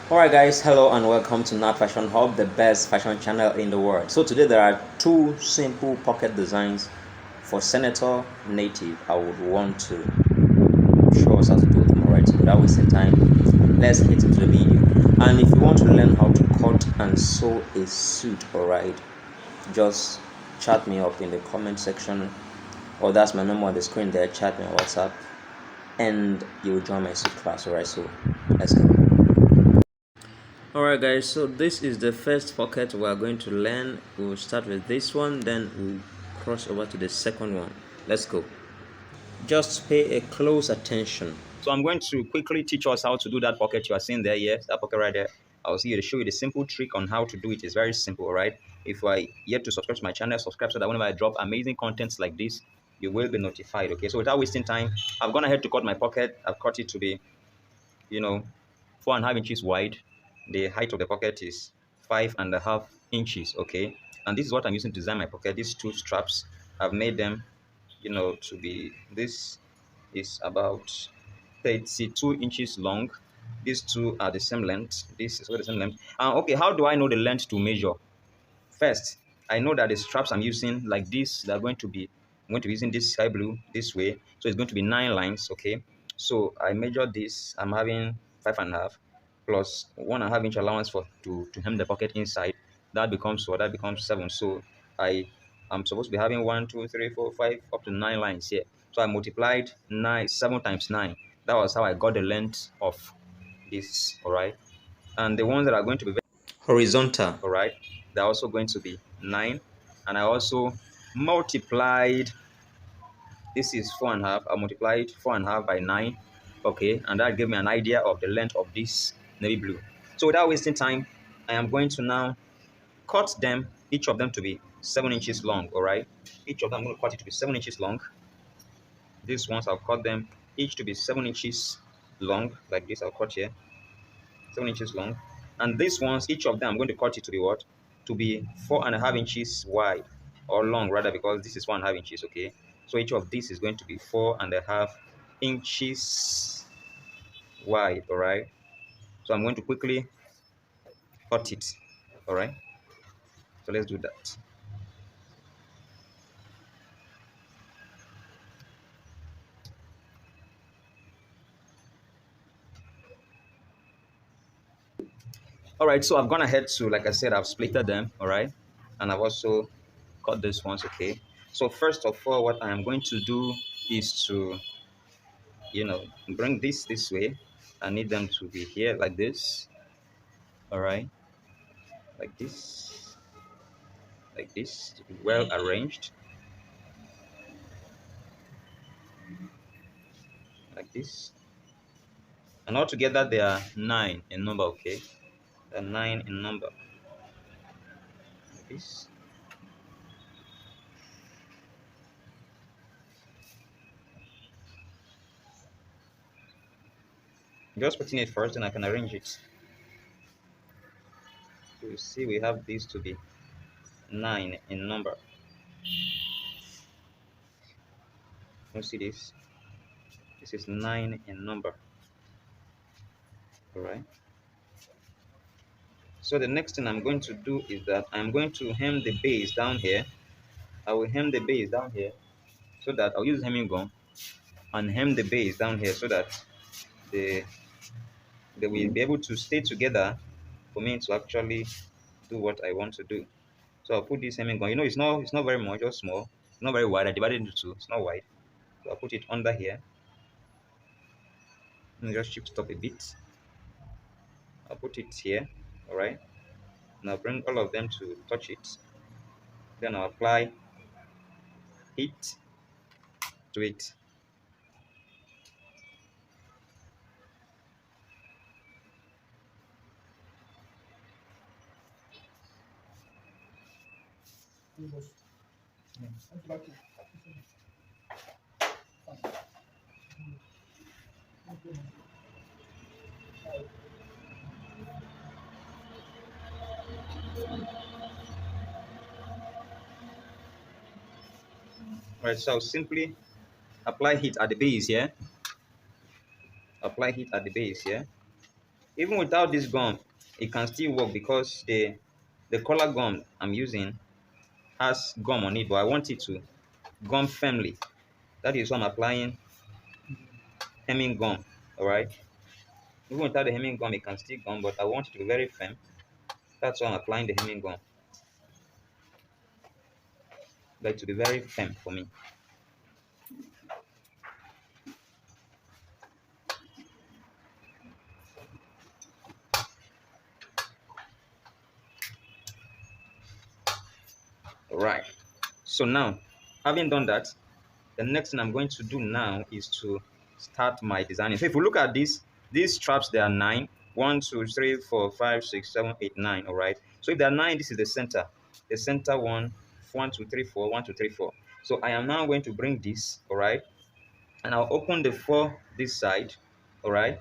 Alright guys, hello and welcome to Nat Fashion Hub, the best fashion channel in the world. So today there are two simple pocket designs for Senator Native. I would want to show us how to do them. Alright, so without wasting time, let's hit into the video. And if you want to learn how to cut and sew a suit, alright, just chat me up in the comment section, or that's my number on the screen there. Chat me on WhatsApp and you will join my suit class. Alright, so let's go. Alright guys, so this is the first pocket we are going to learn. We'll start with this one, then we'll cross over to the second one. Let's go. Just pay a close attention. So I'm going to quickly teach us how to do that pocket you are seeing there. Yes, that pocket right there. I'll see you to show you the simple trick on how to do it. It's very simple, right? If you are yet to subscribe to my channel, subscribe so that whenever I drop amazing contents like this, you will be notified. Okay, so without wasting time, I've gone ahead to cut my pocket. I've cut it to be, you know, 4.5 inches wide. The height of the pocket is 5.5 inches. Okay, and this is what I'm using to design my pocket. These two straps, I've made them, to be, this is about 32 inches long. These two are the same length. This is the same length. Okay, how do I know the length to measure? First, I know that the straps I'm using, like this, they're going to be, I'm going to be using this sky blue this way. So it's going to be 9 lines, okay? So I measured this. I'm having 5.5 plus 1.5 inch allowance for to hem the pocket inside. That becomes what? That becomes 7. So I'm supposed to be having 1, 2, 3, 4, 5, up to 9 lines here. So I multiplied 7 times 9. That was how I got the length of this, all right? And the ones that are going to be horizontal, all right, they're also going to be 9. And I also multiplied, this is 4.5, I multiplied 4.5 by 9, okay, and that gave me an idea of the length of this navy blue. So without wasting time, I am going to now cut them, each of them to be 7 inches long, all right? Each of them I'm going to cut it to be 7 inches long. These ones I'll cut them each to be 7 inches long, like this. I'll cut here 7 inches long. And these ones, each of them, I'm going to cut it to be what? To be 4.5 inches wide, or long rather, because this is 1.5 inches, okay? So each of these is going to be 4.5 inches wide, all right? So I'm going to quickly cut it, all right? So let's do that. All right, so I've gone ahead to, like I said, I've splitted them, all right? And I've also cut this ones, okay? So first of all, what I am going to do is to, bring this way. I need them to be here like this, all right? Like this, to be well arranged, like this. And altogether, they are 9 in number, okay? They're 9 in number, like this. Just putting it first, and I can arrange it. So you see, we have these to be 9 in number. You see this? This is 9 in number, all right? So the next thing I'm going to do is that I'm going to hem the base down here. I will hem the base down here so that I'll use hemming gun and hem the base down here so that they they will be able to stay together for me to actually do what I want to do. So I'll put this hemming gun. It's not very much, just small. It's not very wide. I divided it into two. It's not wide. So I'll put it under here and just shift it up a bit. I'll put it here, all right. And I'll bring all of them to touch it. Then I'll apply heat to it. All right, so I'll simply apply heat at the base here. Apply heat at the base here. Even without this gum, it can still work because the color gum I'm using has gum on it, but I want it to gum firmly. That is why I'm applying hemming gum. All right. Even without the hemming gum, it can still gum, but I want it to be very firm. That's why I'm applying the hemming gum. Like to be very firm for me. All right. So now, having done that, the next thing I'm going to do now is to start my designing. So if you look at this, these straps, they are 9. 1, 2, 3, 4, 5, 6, 7, 8, 9. All right. So if they are 9, this is the center. The center one, 1, 2, 3, 4, 1, 2, 3, 4. So I am now going to bring this, all right, and I'll open the 4 this side, all right,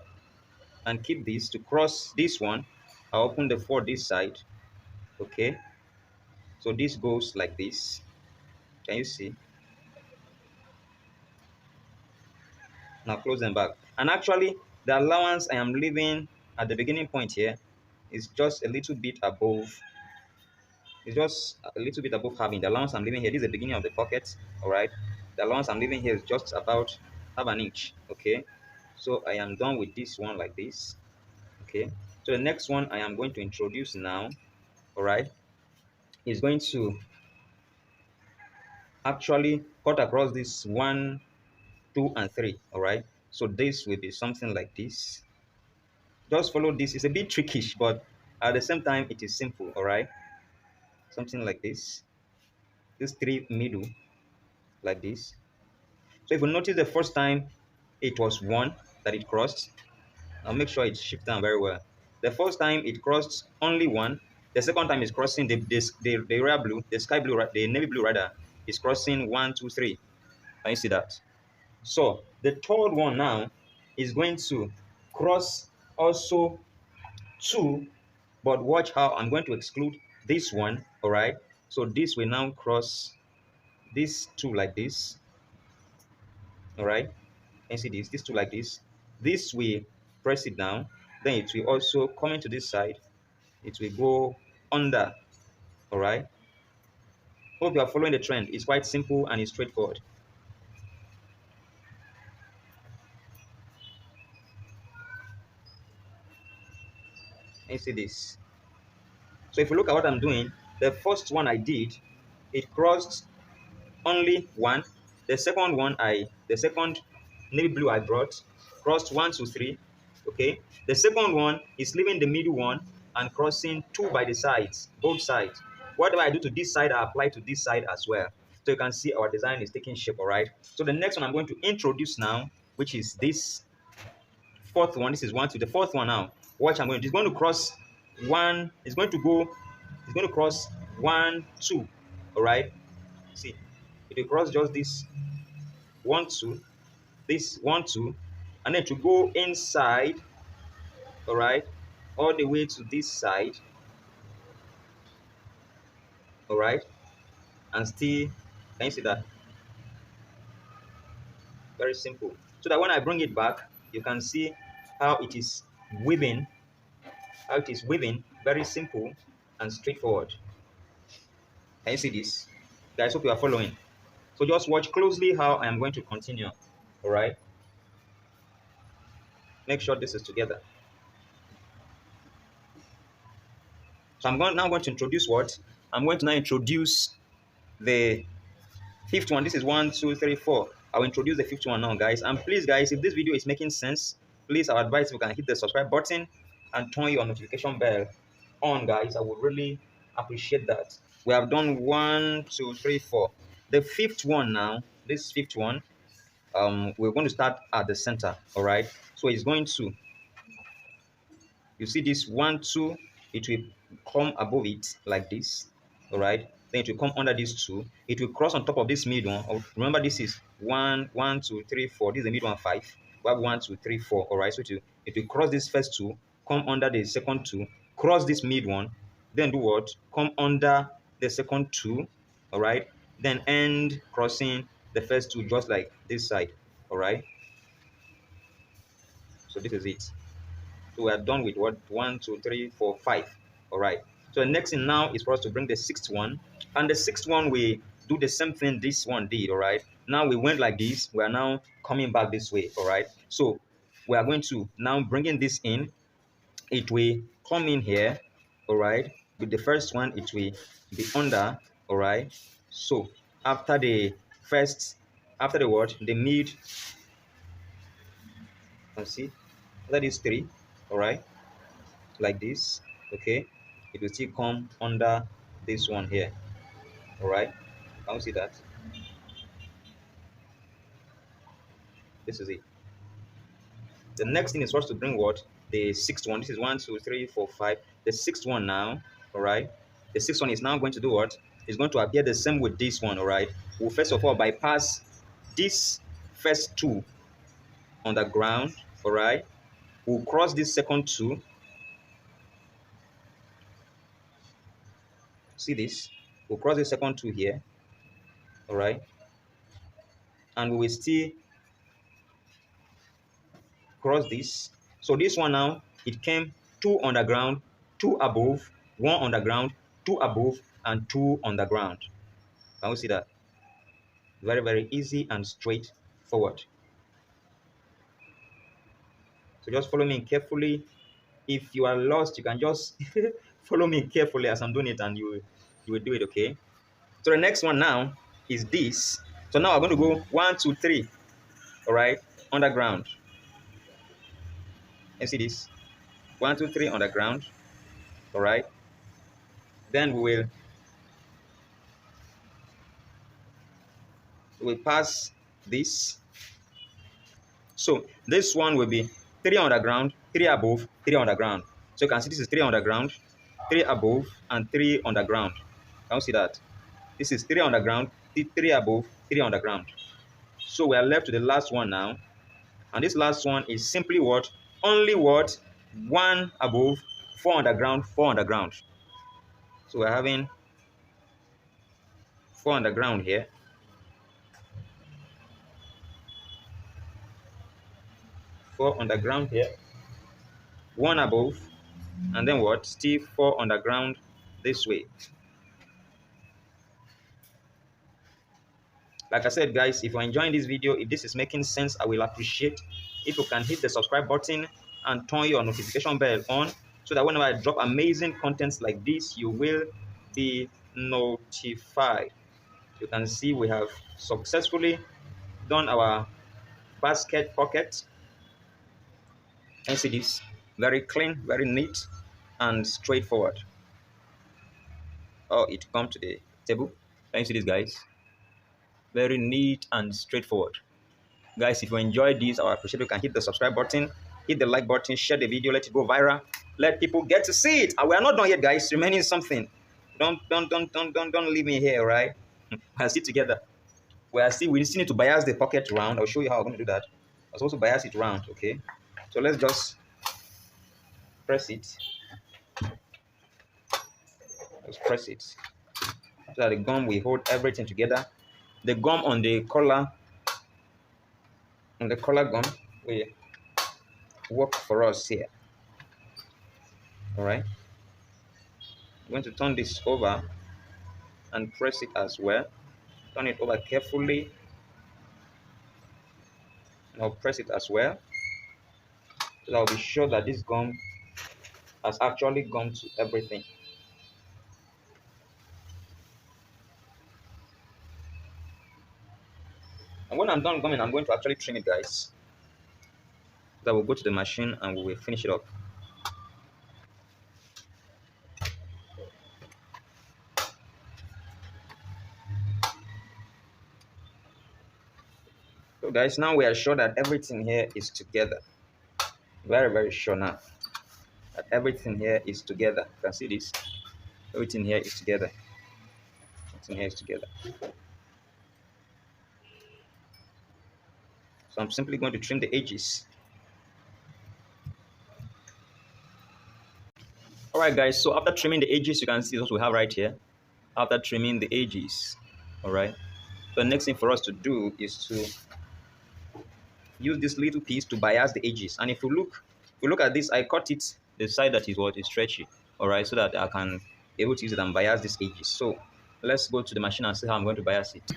and keep this to cross this one. I'll open the 4 this side, okay. So this goes like this. Can you see? Now close them back. And actually, the allowance I am leaving at the beginning point here is just a little bit above. It's just a little bit above having the allowance I'm leaving here. This is the beginning of the pocket, all right. The allowance I'm leaving here is just about half an inch, okay. So I am done with this one like this, okay. So the next one I am going to introduce now, all right, is going to actually cut across this 1, 2, and 3, all right. So this will be something like this. Just follow this. It's a bit trickish, but at the same time, it is simple. All right, something like this. This 3 middle, like this. So if you notice the first time, it was 1 that it crossed. I'll make sure it shifts down very well. The first time it crossed only 1. The second time it's crossing the royal blue, the sky blue, the navy blue rather, is crossing 1, 2, 3. Can you see that? So the third one now is going to cross also 2, but watch how I'm going to exclude this one, all right. So this will now cross this 2 like this, all right. And see this 2 like this will press it down, then it will also come into this side, it will go under, all right. Hope you are following the trend. It's quite simple and it's straightforward. And see this. So if you look at what I'm doing, the first one I did, it crossed only 1. The second navy blue I brought crossed 1, 2, 3. Okay. The second one is leaving the middle one and crossing 2 by the sides, both sides. Whatever I do to this side, I apply to this side as well. So you can see our design is taking shape, all right. So the next one I'm going to introduce now, which is this fourth one. This is 1, 2. The fourth one now. Watch, it's going to cross 1. It's going to cross 1, 2. All right. See, it will cross just this 1, 2, this 1, 2, and then to go inside, all right, all the way to this side, all right, and still, can you see that? Very simple. So that when I bring it back, you can see how it is weaving, very simple and straightforward. Can you see this? Guys, hope you are following. So just watch closely how I am going to continue, all right? Make sure this is together. So now going to introduce what? I'm going to now introduce the fifth one. This is 1, 2, 3, 4. I'll introduce the fifth one now, guys. And please, guys, if this video is making sense, please, I advise you can hit the subscribe button and turn your notification bell on, guys. I would really appreciate that. We have done 1, 2, 3, 4. The fifth one now, this fifth one, we're going to start at the center, all right? So it's going to, you see this 1, 2, it will come above it like this, all right. Then it will come under this 2. It will cross on top of this mid one. Remember, this is 1, 1, 2, 3, 4. This is the mid one 5. We have 1, 2, 3, 4. All right. So it will cross this first 2, come under the second 2, cross this mid one, then do what? Come under the second 2, all right. Then end crossing the first 2 just like this side, all right. So this is it. So we are done with what? 1, 2, 3, 4, 5. All right. So the next thing now is for us to bring the sixth one. And the sixth one, we do the same thing this one did. All right. Now we went like this. We are now coming back this way. All right. So we are going to now bringing this in. It will come in here. All right. With the first one, it will be under. All right. So after the first, after the what? The mid. Let's see. That is 3. All right. Like this. Okay. It will still come under this one here. All right. Can you see that? This is it. The next thing is for us to bring what? The sixth one. This is 1, 2, 3, 4, 5. The sixth one now. All right. The sixth one is now going to do what? It's going to appear the same with this one. All right. We'll first of all bypass this first 2 on the ground. All right. We'll cross this second 2. See this? We'll cross the second 2 here. All right. And we will still cross this. So this one now, it came 2 on the ground, 2 above, 1 on the ground, 2 above, and 2 on the ground. Can we see that? Very, very easy and straightforward. So just follow me carefully. If you are lost, you can just follow me carefully as I'm doing it, and you will do it, okay? So the next one now is this. So now we're going to go 1, 2, 3. All right, on the ground. You see this? 1, 2, 3 on the ground. All right. Then we will pass this. So this one will be 3 on the ground, 3 above, 3 on the ground. So you can see this is 3 on the ground, 3 above, and 3 on the ground. Can you see that? This is 3 on the ground, 3 above, 3 on the ground. So we are left to the last one now. And this last one is simply what? Only what? 1 above, 4 on the ground, 4 on the ground. So we're having 4 on the ground here. 4 on the ground here. 1 above. And then what? Still 4 on the ground this way. Like I said, guys, if you're enjoying this video, if this is making sense, I will appreciate if you can hit the subscribe button and turn your notification bell on so that whenever I drop amazing contents like this, you will be notified. You can see we have successfully done our basket pocket. And see this? Very clean, very neat, and straightforward. Oh, it comes to the table. Can you see this, guys? Very neat and straightforward. Guys, if you enjoyed this, I appreciate you can hit the subscribe button, hit the like button, share the video, let it go viral, let people get to see it. And we are not done yet, guys. Remaining something. Don't leave me here, right? We're still together. We still need to bias the pocket round. I'll show you how I'm going to do that. I'm supposed to bias it round, okay? So let's just press it. Let's press it. So that the gum will hold everything together. The gum on the collar, gum will work for us here. All right. I'm going to turn this over and press it as well. Turn it over carefully. I'll press it as well. So I'll be sure that this gum has actually gone to everything. And when I'm done gumming, I'm going to actually trim it, guys. So I will go to the machine and we will finish it up. So guys, now we are sure that everything here is together. Very, very sure now that everything here is together. You can see this. Everything here is together. Everything here is together. So I'm simply going to trim the edges. All right, guys. So after trimming the edges, you can see what we have right here. After trimming the edges, all right. So the next thing for us to do is to use this little piece to bias the edges. And if you look If you look at this, I cut it the side that is what is stretchy, all right, so that I can be able to use it and bias these edges. So let's go to the machine and see how I'm going to bias it.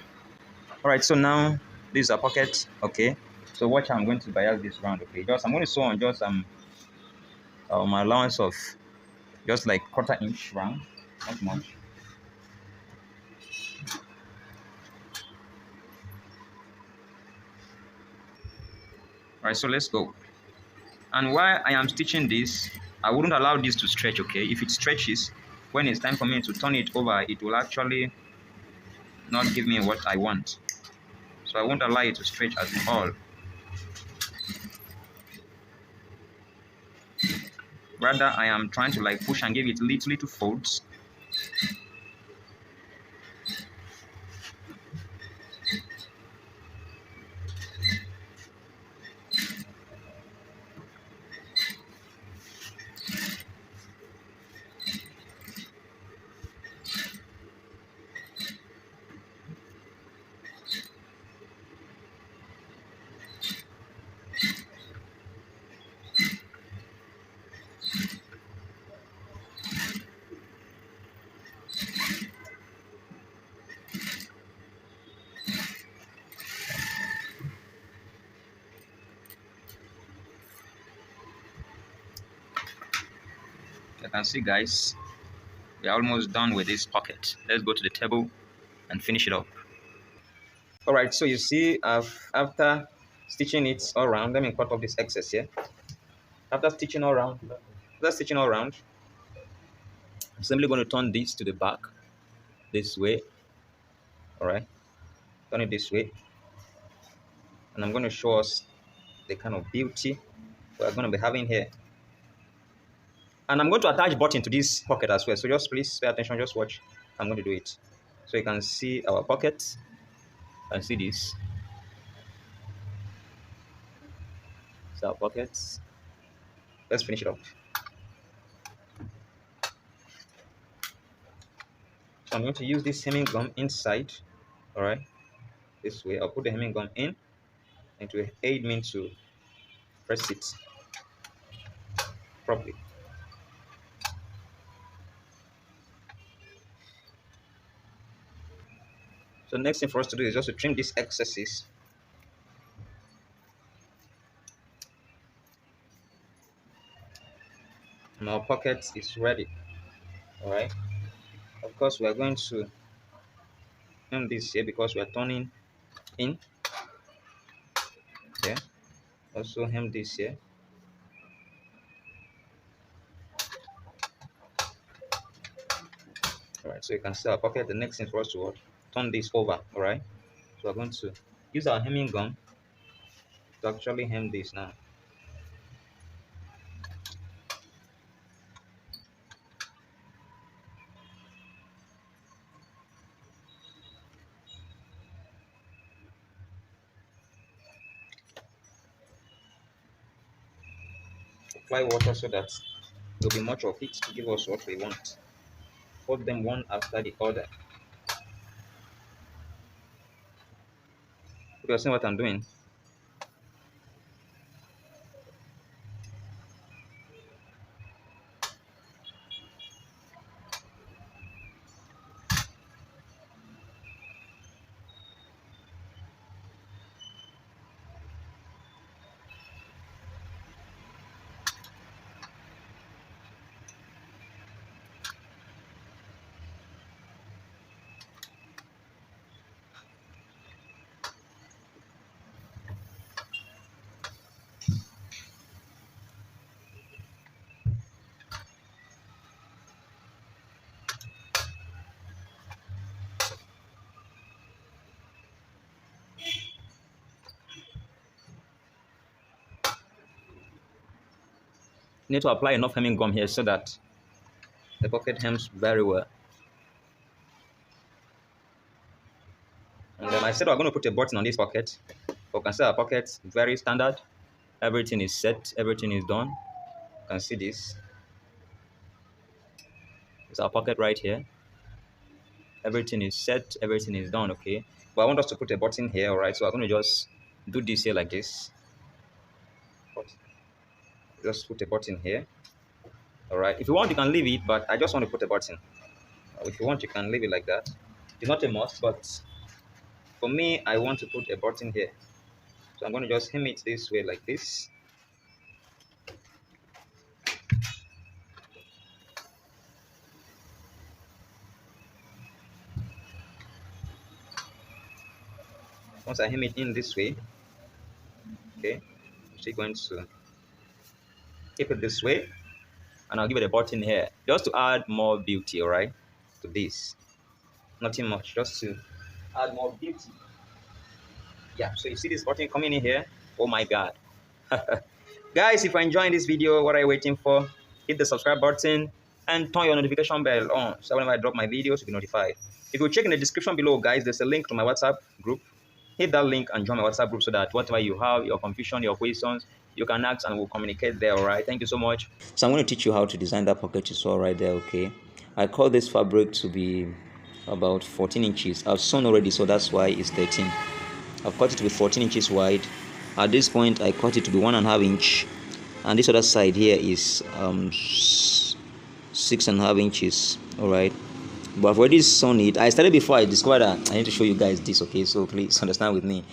All right, so now this is a pocket, okay. So watch how I'm going to bias this round, okay. Just I'm going to sew on just my allowance of just like 1/4 inch round, not much. All right, so let's go. And while I am stitching this, I wouldn't allow this to stretch, okay. If it stretches, when it's time for me to turn it over, it will actually not give me what I want. So I won't allow it to stretch at all. Rather, I am trying to like push and give it little folds. You can see, guys, we're almost done with this pocket. Let's go to the table and finish it up. All right, so you see, after stitching it all around, let me cut off this excess here. After stitching all around, I'm simply going to turn this to the back this way. All right, turn it this way, and I'm going to show us the kind of beauty we're going to be having here. And I'm going to attach button to this pocket as well. So just please pay attention, just watch. I'm going to do it. So you can see our pocket. You can see this. It's our pockets. Let's finish it up. So I'm going to use this hemming gum inside. All right, this way. I'll put the hemming gum in, and to aid me to press it properly. So the next thing for us to do is just to trim these excesses. And our pocket is ready. All right. Of course, we are going to hem this here because we are turning in. Yeah. Also hem this here. All right. So you can see our pocket. The next thing for us to turn this over. All right. So we're going to use our hemming gum to actually hem this now. Apply water so that there'll be much of it to give us what we want. Fold them one after the other. You are seeing what I'm doing? You need to apply enough hemming gum here so that the pocket hems very well. And then I said we're going to put a button on this pocket. You can see our pocket very standard. Everything is set. Everything is done. You can see this. It's our pocket right here. Everything is set. Everything is done. Okay. But I want us to put a button here. All right. So I'm going to just do this here like this. just put a button here. All right, if you want you can leave it, but I just want to put a button. If you want you can leave it like that. It's not a must, but for me I want to put a button here. So I'm going to just hem it this way like this. Once I hem it in this way, okay, I'm still going to keep it this way, and I'll give it a button here just to add more beauty, all right, to this. Nothing much, just to add more beauty. Yeah, so you see this button coming in here. Oh my god. Guys, if you're enjoying this video, what are you waiting for? Hit the subscribe button and turn your notification bell on so whenever I drop my videos, you'll be notified. If you check in the description below, guys, there's a link to my WhatsApp group. Hit that link and join my WhatsApp group so that whatever you have, your confusion, your questions, you can ask and we'll communicate there, all right? Thank you so much. So I'm going to teach you how to design that pocket you saw right there, okay? I call this fabric to be about 14 inches. I've sewn already, so that's why it's 13. I've cut it to be 14 inches wide. At this point, I cut it to be 1.5 inch, and this other side here is 6.5 inches. All right, but I've already sewn it. I started before I discovered that I need to show you guys this. Okay, so please understand with me.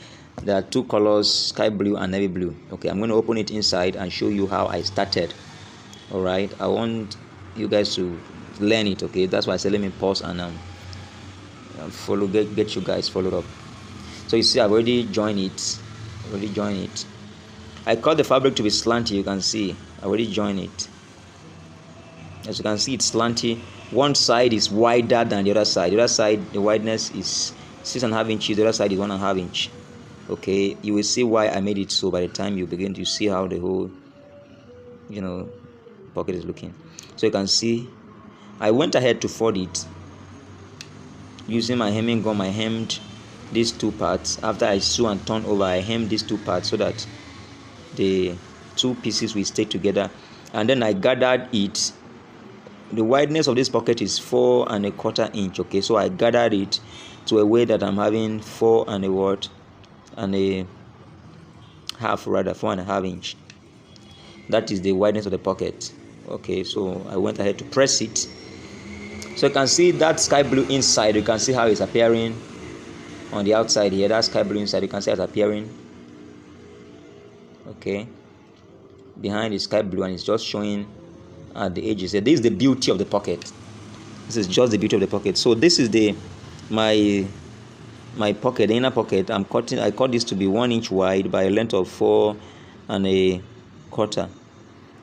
There are two colors, sky blue and navy blue. Okay, I'm going to open it inside and show you how I started. All right, I want you guys to learn it. Okay, that's why I said let me pause and follow, get you guys followed up. So you see I've already joined it. I cut the fabric to be slanty. You can see I already joined it. As you can see, it's slanty. One side is wider than the other side. The other side, the wideness is 6.5 inches. The other side is 1.5 inch. Okay, you will see why I made it so by the time you begin to see how the whole pocket is looking. So you can see I went ahead to fold it using my hemming gun. I hemmed these two parts. After I sew and turn over, I hem these two parts so that the two pieces will stay together, and then I gathered it. The wideness of this pocket is 4.25 inch. Okay, so I gathered it to a way that I'm having 4.25 inch. That is the wideness of the pocket. Okay, so I went ahead to press it. So you can see that sky blue inside. You can see how it's appearing on the outside here. That sky blue inside, you can see it's appearing. Okay, behind is sky blue and it's just showing at the edges. This is the beauty of the pocket. This is just the beauty of the pocket. So this is my pocket, the inner pocket. I cut this to be 1 inch wide by a length of 4.25.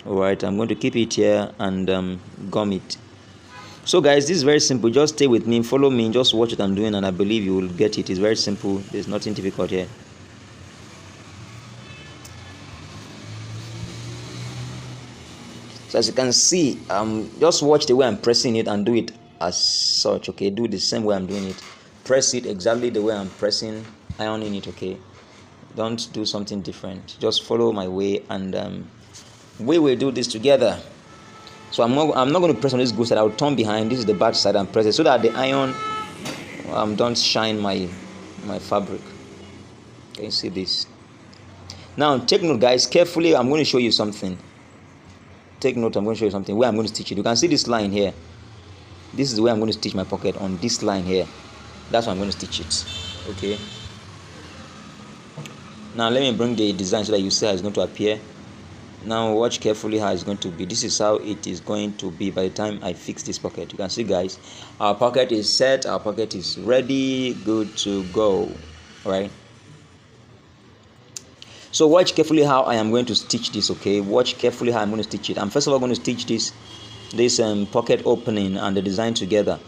all right, I'm going to keep it here and gum it. So guys, this is very simple. Just stay with me, follow me, just watch what I'm doing, and I believe you will get it. It's very simple. There's nothing difficult here. So as you can see, just watch the way I'm pressing it and do it as such. Okay, do the same way I'm doing it. Press it exactly the way I'm pressing, ironing it. Okay, don't do something different. Just follow my way, and we will do this together. So I'm not going to press on this good side. I'll turn behind. This is the back side and press it so that the iron don't shine my fabric. Can you see this? Now take note, guys, carefully. I'm going to show you something. Take note. I'm going to show you something where I'm going to stitch it. You can see this line here. This is where I'm going to stitch my pocket, on this line here. That's where I'm going to stitch it. Okay. Now let me bring the design so that you see how it's going to appear. Now watch carefully how it's going to be. This is how it is going to be by the time I fix this pocket. You can see, guys, our pocket is set. Our pocket is ready, good to go. All right. So watch carefully how I am going to stitch this. Okay, watch carefully how I'm going to stitch it. I'm first of all going to stitch this pocket opening and the design together.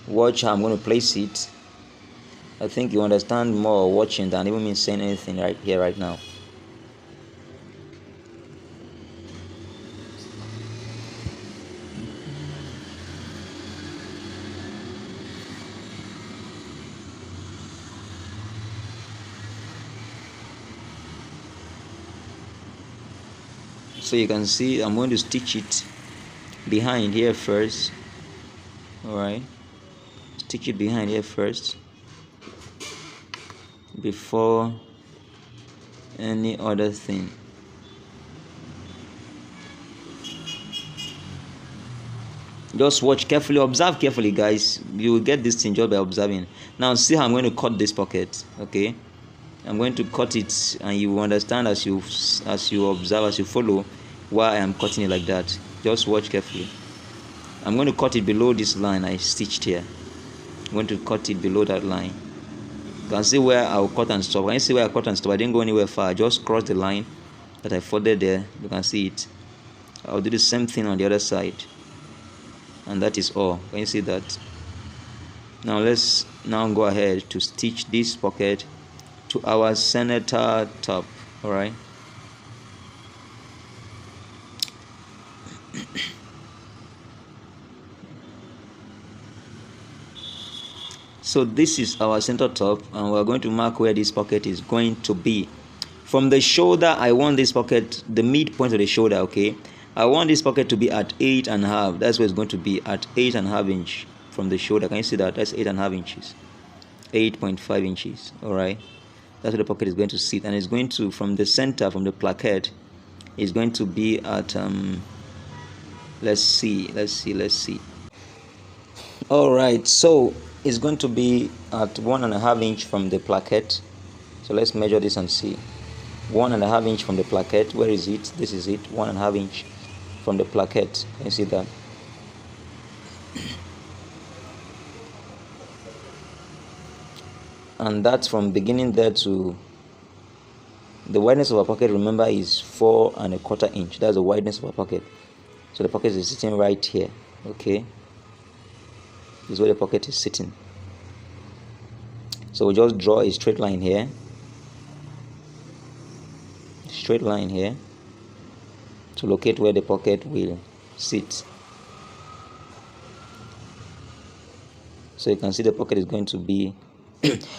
Watch how I'm going to place it. I think you understand more watching than even me saying anything right here right now. So you can see I'm going to stitch it behind here first. Alright, stitch it behind here first before any other thing. Just watch carefully, observe carefully, guys. You will get this thing just by observing. Now see how I'm going to cut this pocket. Okay, I'm going to cut it, and you will understand as you observe, as you follow, why I am cutting it like that. Just watch carefully. I'm going to cut it below this line I stitched here. I'm going to cut it below that line. You can see where I'll cut and stop. Can you see where I cut and stop? I didn't go anywhere far. I just crossed the line that I folded there. You can see it. I'll do the same thing on the other side, and that is all. Can you see that? Now let's go ahead to stitch this pocket to our center top. All right. So this is our center top, and we're going to mark where this pocket is going to be. From the shoulder, I want this pocket, the midpoint of the shoulder, okay? I want this pocket to be at 8.5. That's where it's going to be, at 8.5 inch from the shoulder. Can you see that? That's 8.5 inches. 8.5 inches. Alright. That's where the pocket is going to sit. And it's going to, from the center, from the placket, it's going to be at let's see. Alright, so it's going to be at 1.5 inch from the placket. So let's measure this and see. 1.5 inch from the placket. Where is it? This is it. 1.5 inch from the placket. Can you see that? And that's from beginning there to the wideness of our pocket. Remember, is 4.25 inch. That's the wideness of our pocket. So the pocket is sitting right here. Okay, this is where the pocket is sitting. So we just draw a straight line here. Straight line here to locate where the pocket will sit. So you can see the pocket is going to be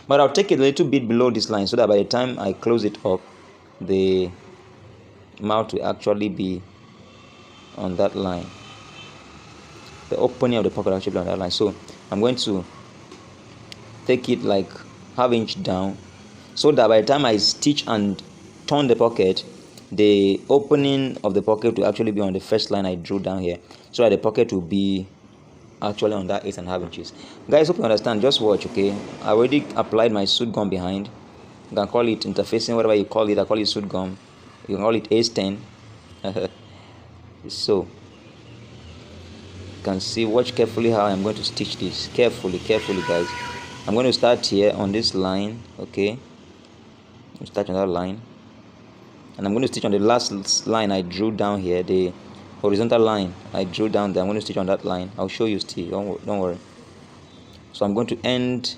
but I'll take it a little bit below this line so that by the time I close it up, the mouth will actually be on that line. The opening of the pocket will actually be on that line. So I'm going to take it like half inch down so that by the time I stitch and turn the pocket, the opening of the pocket will actually be on the first line I drew down here, so that the pocket will be actually on that 8.5 inches. Guys, hope you understand. Just watch. Okay, I already applied my suit gum behind. You can call it interfacing, whatever you call it. I call it suit gum. You can call it ace 10. So you can see, watch carefully how I'm going to stitch this. Carefully guys. I'm going to start here on this line. Okay, start on that line, and I'm going to stitch on the last line I drew down here, the horizontal line I drew down there. I'm going to stitch on that line. I'll show you still. Don't worry. So I'm going to end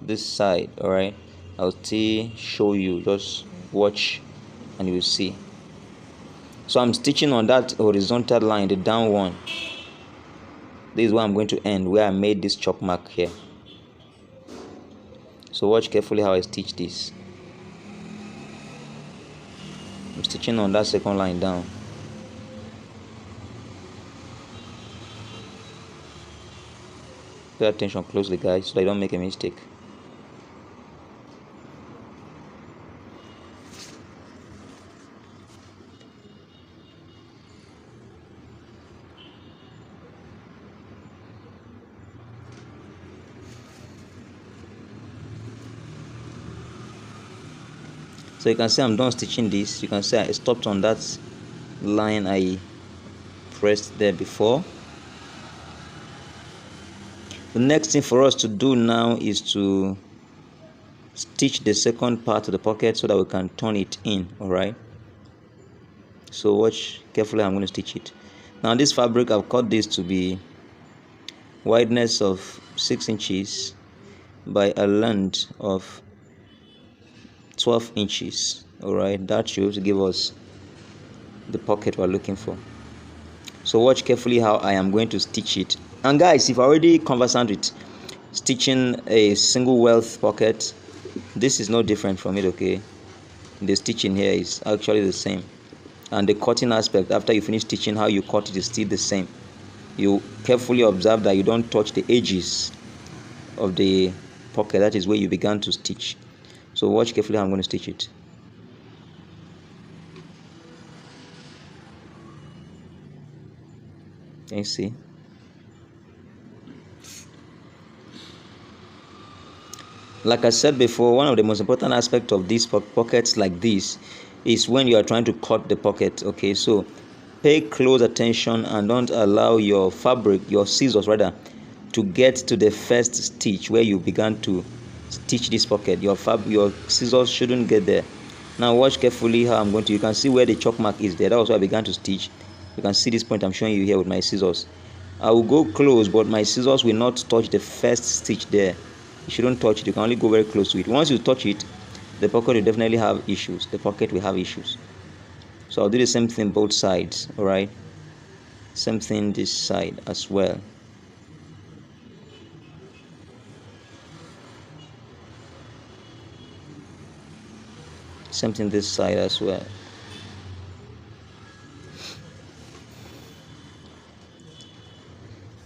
this side. All right, I'll still show you. Just watch and you will see. So I'm stitching on that horizontal line, the down one. This is where I'm going to end, where I made this chalk mark here. So watch carefully how I stitch this. I'm stitching on that second line down. Pay attention closely, guys, so I don't make a mistake. So you can see I'm done stitching this. You can see I stopped on that line I pressed there before. The next thing for us to do now is to stitch the second part of the pocket so that we can turn it in. All right, so watch carefully. I'm going to stitch it. Now this fabric, I've cut this to be wideness of 6 inches by a length of 12 inches. All right, that should give us the pocket we're looking for. So watch carefully how I am going to stitch it. And guys, if you're already conversant with stitching a single wealth pocket, this is no different from it. Okay, the stitching here is actually the same, and the cutting aspect after you finish stitching, how you cut it is still the same. You carefully observe that you don't touch the edges of the pocket. That is where you began to stitch. So watch carefully how I'm going to stitch it. Can you see? Like I said before, one of the most important aspects of these pockets like this is when you are trying to cut the pocket. Okay, so pay close attention and don't allow your fabric, your scissors rather, to get to the first stitch where you began to stitch this pocket. Your scissors shouldn't get there. Now watch carefully how I'm going to. You can see where the chalk mark is there. That was where I began to stitch. You can see this point I'm showing you here with my scissors. I will go close, but my scissors will not touch the first stitch there. You shouldn't touch it. You can only go very close to it. Once you touch it, the pocket will definitely have issues. The pocket will have issues. So I'll do the same thing both sides. All right, same thing this side as well. Same thing this side as well.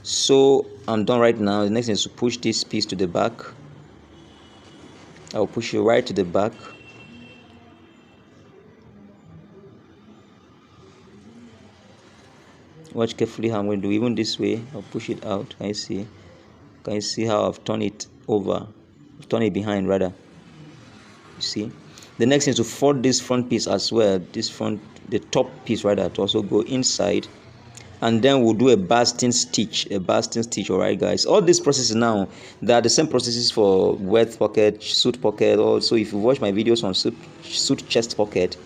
So I'm done right now. The next thing is to push this piece to the back. I'll push it right to the back. Watch carefully how I'm going to do. Even this way, I'll push it out. Can you see? Can you see how I've turned it over? I've turned it behind rather. You see? The next thing is to fold this front piece as well. The top piece rather, to also go inside. And then we'll do a basting stitch. All right, guys. All these processes now, they are the same processes for wet pocket, suit pocket. Also, if you watch my videos on suit chest pocket,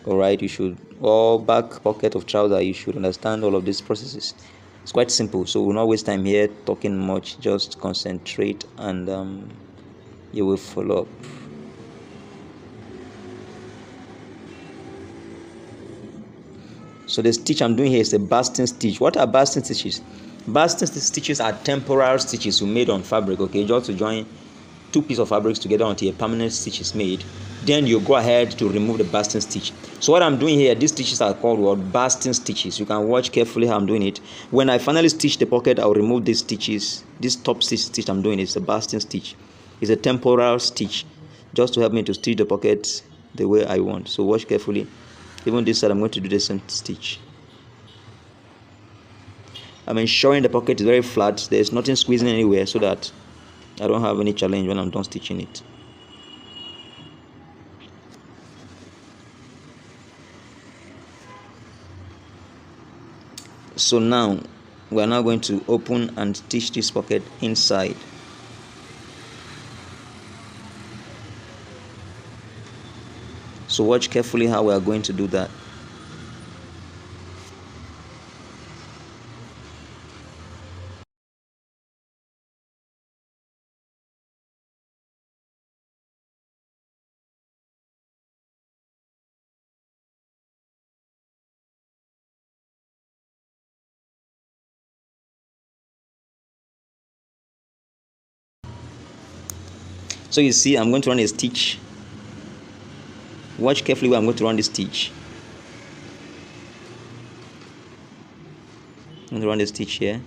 all right, you should, or back pocket of trouser, you should understand all of these processes. It's quite simple, so we'll not waste time here talking much. Just concentrate and you will follow up. So the stitch I'm doing here is a basting stitch. What are basting stitches? Basting stitches are temporary stitches we made on fabric, okay, just to join two pieces of fabrics together until a permanent stitch is made. Then you go ahead to remove the basting stitch. So what I'm doing here, these stitches are called basting stitches. You can watch carefully how I'm doing it. When I finally stitch the pocket, I'll remove these stitches. This top stitch I'm doing is a basting stitch. It's a temporal stitch, just to help me to stitch the pocket the way I want. So watch carefully. Even this side, I'm going to do the same stitch. I'm ensuring the pocket is very flat. There's nothing squeezing anywhere, so that I don't have any challenge when I'm done stitching it. So now we are now going to open and stitch this pocket inside. So watch carefully how we are going to do that. So you see, I'm going to run a stitch. Watch carefully where I'm going to run this stitch. I'm going to run the stitch here.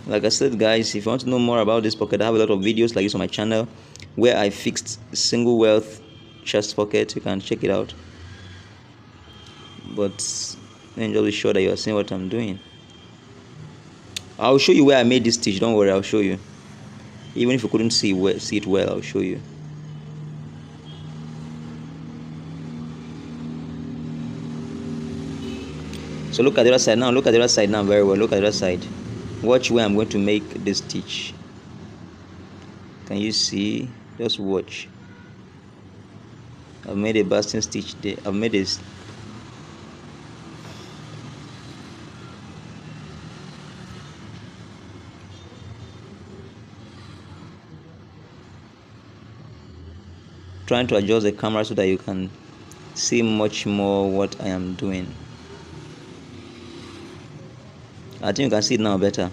Like I said, guys, if you want to know more about this pocket, I have a lot of videos like this on my channel where I fixed single wealth chest pocket. You can check it out. But then just be sure that you are seeing what I'm doing. I'll show you where I made this stitch. Don't worry, I'll show you. Even if you couldn't see it well, I'll show you. So look at the other side now. Look at the other side now very well. Look at the other side. Watch where I'm going to make this stitch. Can you see? Just watch. I've made a basting stitch there. I've made this. Trying to adjust the camera so that you can see much more what I am doing. I think you can see it now better.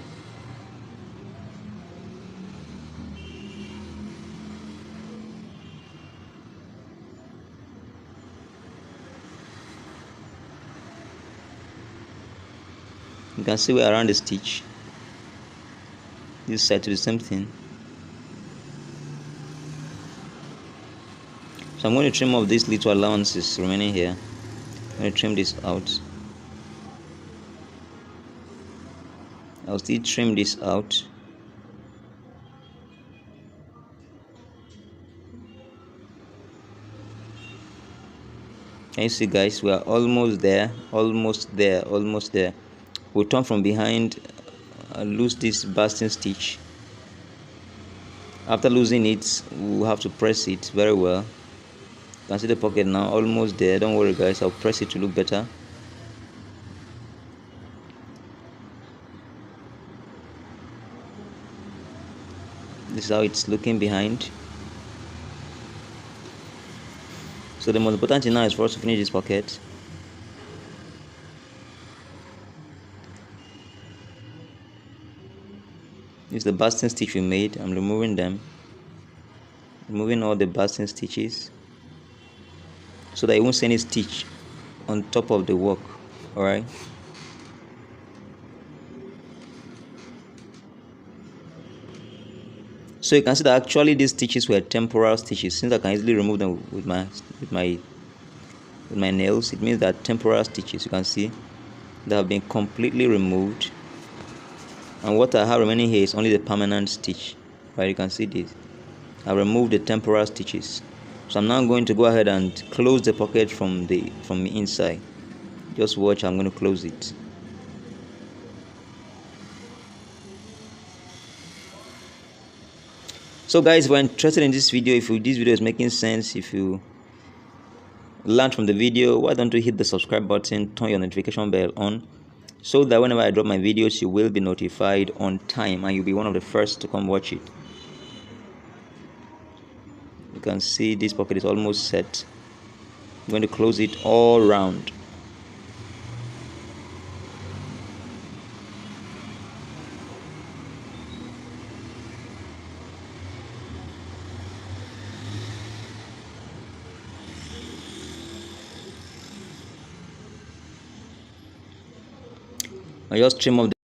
You can see where around the stitch. This side to the same thing. So I'm going to trim off these little allowances remaining here. I'm going to trim this out. I'll still trim this out. Can you see, guys? We are almost there. We'll turn from behind, lose this basting stitch. After losing it, we'll have to press it very well. You can see the pocket now, almost there. Don't worry, guys, I'll press it to look better. This is how it's looking behind. So the most important thing now is for us to finish this pocket. This is the basting stitch we made. I'm removing them, removing all the basting stitches so that you won't see any stitch on top of the work. All right. So you can see that actually these stitches were temporal stitches. Since I can easily remove them with my nails, it means that temporal stitches, you can see, they have been completely removed. And what I have remaining here is only the permanent stitch. Right, you can see this. I removed the temporal stitches. So I'm now going to go ahead and close the pocket from the inside. Just watch, I'm going to close it. So guys, if you're interested in this video, if this video is making sense, if you learned from the video, why don't you hit the subscribe button, turn your notification bell on, so that whenever I drop my videos, you will be notified on time and you'll be one of the first to come watch it. You can see this pocket is almost set. I'm going to close it all round. I just trim off